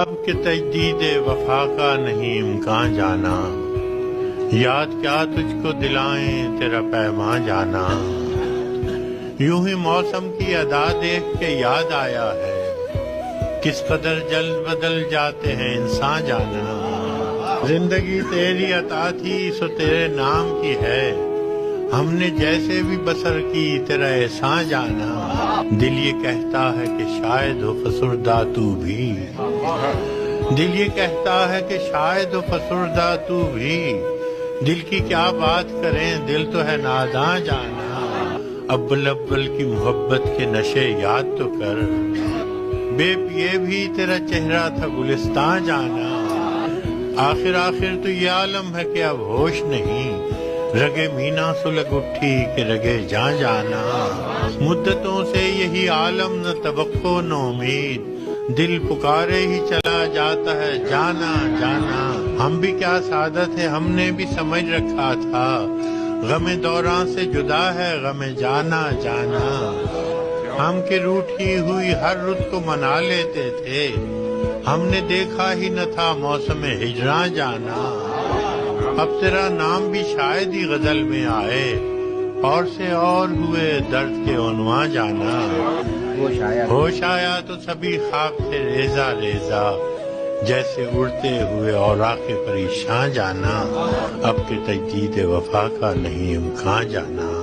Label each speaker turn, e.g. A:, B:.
A: اب کہ تجدید وفا کا نہیں امکان جانا، یاد کیا تجھ کو دلائیں تیرا پیمان جانا۔ یوں ہی موسم کی ادا دیکھ کے یاد آیا ہے، کس قدر جلد بدل جاتے ہیں انسان جانا۔ زندگی تیری عطا تھی سو تیرے نام کی ہے، ہم نے جیسے بھی بسر کی تیرا احسان جانا۔ دل یہ کہتا ہے کہ شاید ہو فسردہ تو بھی، دل یہ کہتا ہے کہ شاید ہو فسردہ تو بھی، دل کی کیا بات کریں دل تو ہے ناداں جانا۔ اول اول کی محبت کے نشے یاد تو کر، بے پیے بھی تیرا چہرہ تھا گلستان جانا۔ آخر تو یہ عالم ہے کہ اب ہوش نہیں، رگے مینا سلگ اٹھی کہ رگے جان جانا۔ مدتوں سے یہی عالم نہ توقع نہ امید، دل پکارے ہی چلا جاتا ہے جانا جانا۔ ہم بھی کیا سعادت ہے ہم نے بھی سمجھ رکھا تھا، غم دوران سے جدا ہے غم جانا جانا۔ ہم کے روٹھی ہوئی ہر رت کو منا لیتے تھے، ہم نے دیکھا ہی نہ تھا موسم ہجراں جانا۔ اب تیرا نام بھی شاید ہی غزل میں آئے، اور سے اور ہوئے درد کے عنواں جانا۔ ہوش آیا تو سبھی خواب تھے ریزہ ریزہ، جیسے اڑتے ہوئے اوراق پریشان جانا۔ اب کہ تجدید وفا کا نہیں امکان جانا۔